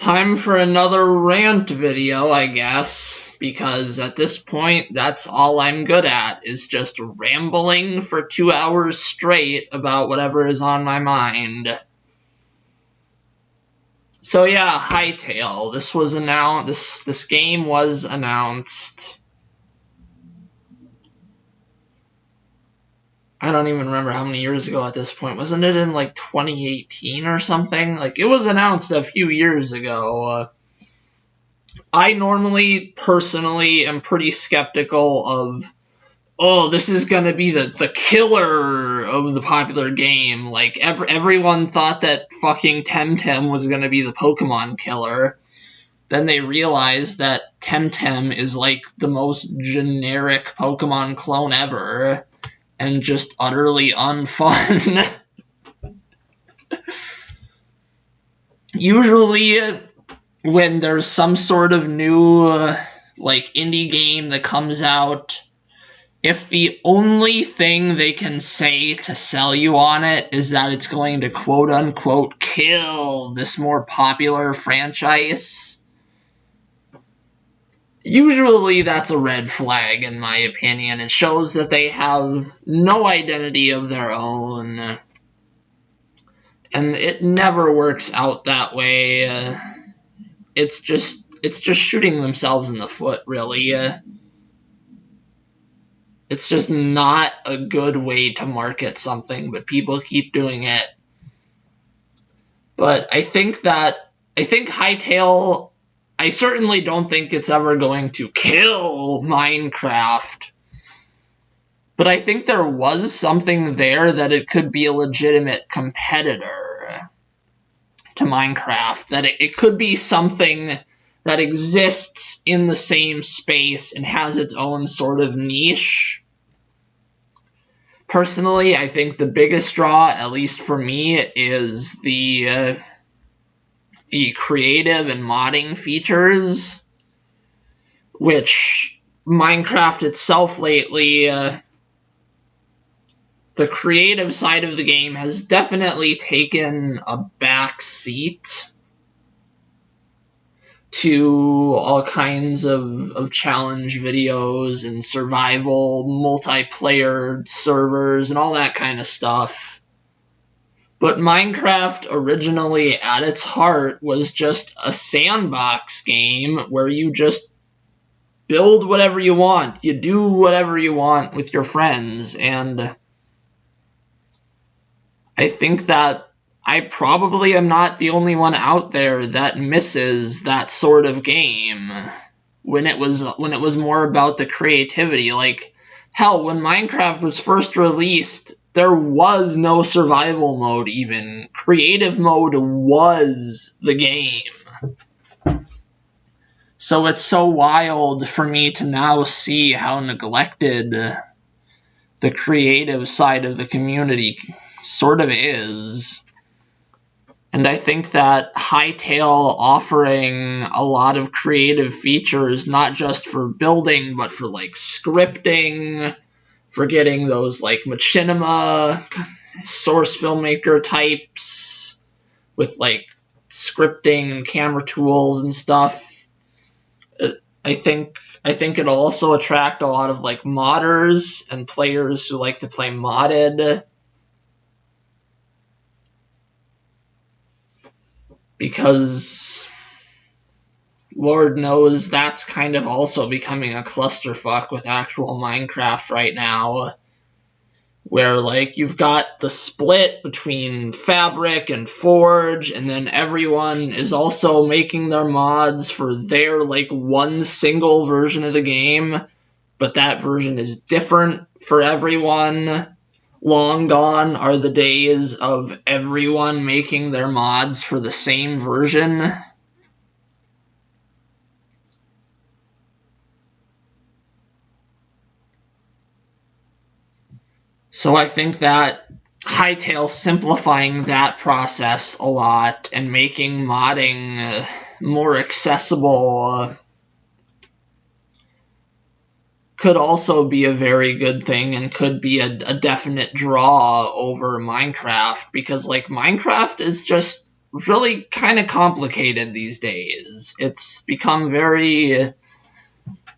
Time for another rant video, I guess, because at this point, that's all I'm good at, is just rambling for 2 hours straight about whatever is on my mind. So yeah, Hytale. This was announced. This game was announced. I don't even remember how many years ago at this point. Wasn't it in like 2018 or something? Like, it was announced a few years ago. I normally, personally, am pretty skeptical of, oh, this is going to be the killer of the popular game. Like, everyone thought that fucking Temtem was going to be the Pokemon killer. Then they realized that Temtem is like the most generic Pokemon clone ever, and just utterly unfun. Usually, when there's some sort of new, like, indie game that comes out, if the only thing they can say to sell you on it is that it's going to quote-unquote kill this more popular franchise, usually that's a red flag, in my opinion. It shows that they have no identity of their own, and it never works out that way. It's just shooting themselves in the foot, really. It's just not a good way to market something, but people keep doing it. But I think Hytale, I certainly don't think it's ever going to kill Minecraft. But I think there was something there that it could be a legitimate competitor to Minecraft. That it could be something that exists in the same space and has its own sort of niche. Personally, I think the biggest draw, at least for me, is the creative and modding features, which Minecraft itself lately, the creative side of the game has definitely taken a back seat to all kinds of challenge videos and survival, multiplayer servers, and all that kind of stuff. But Minecraft originally, at its heart, was just a sandbox game where you just build whatever you want. You do whatever you want with your friends, and I think that I probably am not the only one out there that misses that sort of game when it was more about the creativity. Like, hell, when Minecraft was first released, there was no survival mode even. Creative mode was the game. So it's so wild for me to now see how neglected the creative side of the community sort of is. And I think that Hytale offering a lot of creative features, not just for building, but for, like, scripting, for getting those, like, machinima source filmmaker types with, like, scripting and camera tools and stuff. I think it'll also attract a lot of, like, modders and players who like to play modded, because Lord knows that's kind of also becoming a clusterfuck with actual Minecraft right now, where, like, you've got the split between Fabric and Forge, and then everyone is also making their mods for their, like, one single version of the game, but that version is different for everyone. Long gone are the days of everyone making their mods for the same version. So I think that Hytale simplifying that process a lot and making modding more accessible could also be a very good thing, and could be a definite draw over Minecraft, because, like, Minecraft is just really kind of complicated these days. It's become very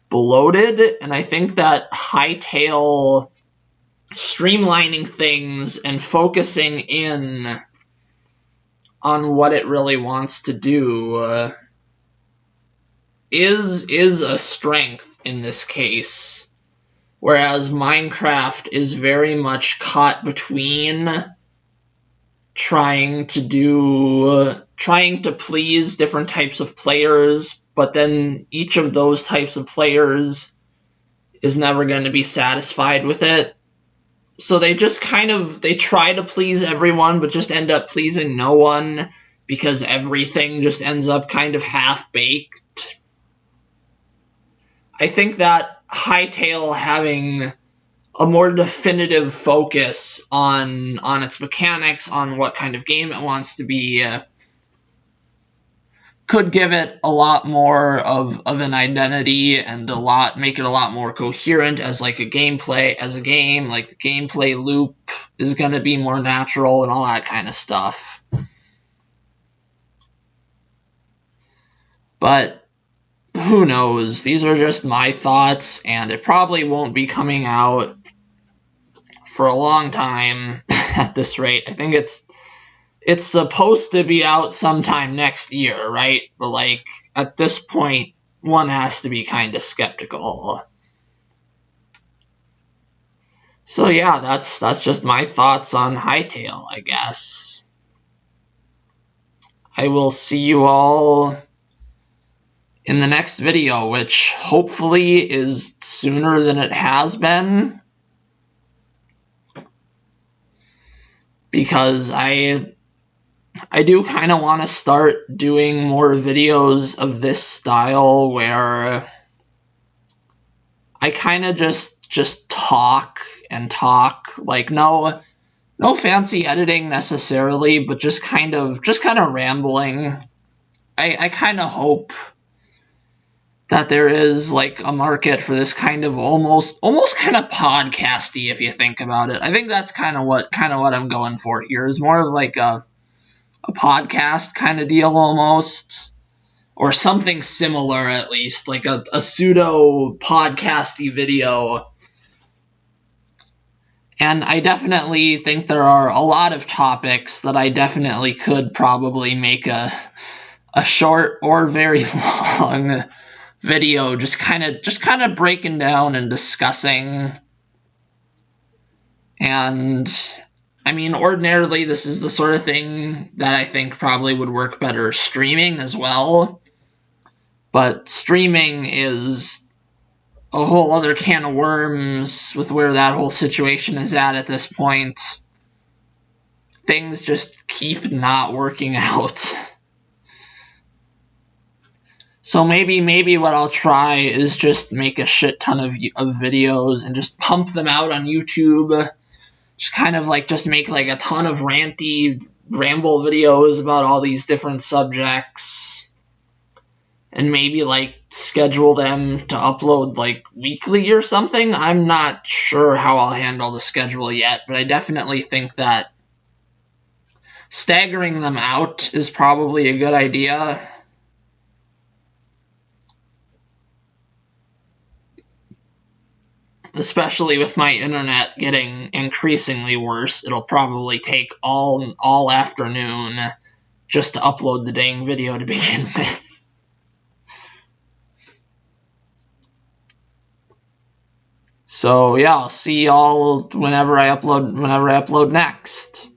bloated, and I think that Hytale streamlining things and focusing in on what it really wants to do is a strength in this case, whereas Minecraft is very much caught between trying to please different types of players, but then each of those types of players is never going to be satisfied with it. So they just they try to please everyone, but just end up pleasing no one because everything just ends up kind of half-baked. I think that Hytale having a more definitive focus on its mechanics, on what kind of game it wants to be, could give it a lot more of an identity and make it a lot more coherent as like a gameplay, as a game. Like the gameplay loop is going to be more natural and all that kind of stuff. But who knows? These are just my thoughts, and it probably won't be coming out for a long time at this rate. I think it's supposed to be out sometime next year, right? But like at this point, one has to be kind of skeptical. So yeah, that's just my thoughts on Hytale, I guess. I will see you all in the next video, which hopefully is sooner than it has been, because I do kind of want to start doing more videos of this style where I kind of just talk and talk, like no fancy editing necessarily, but just kind of rambling. I kind of hope that there is like a market for this kind of almost kind of podcasty, if you think about it. I think that's kind of what I'm going for here, is more of like a podcast kind of deal almost, or something similar, at least like a pseudo podcasty video. And I definitely think there are a lot of topics that I definitely could probably make a short or very long video just kind of breaking down and discussing. And I mean, ordinarily this is the sort of thing that I think probably would work better streaming as well, but streaming is a whole other can of worms with where that whole situation is at this point. Things just keep not working out. So maybe what I'll try is just make a shit ton of videos and just pump them out on YouTube. Just kind of like just make like a ton of ranty ramble videos about all these different subjects. And maybe like schedule them to upload like weekly or something. I'm not sure how I'll handle the schedule yet, but I definitely think that staggering them out is probably a good idea. Especially with my internet getting increasingly worse, it'll probably take all afternoon just to upload the dang video to begin with. So yeah, I'll see y'all whenever I upload next.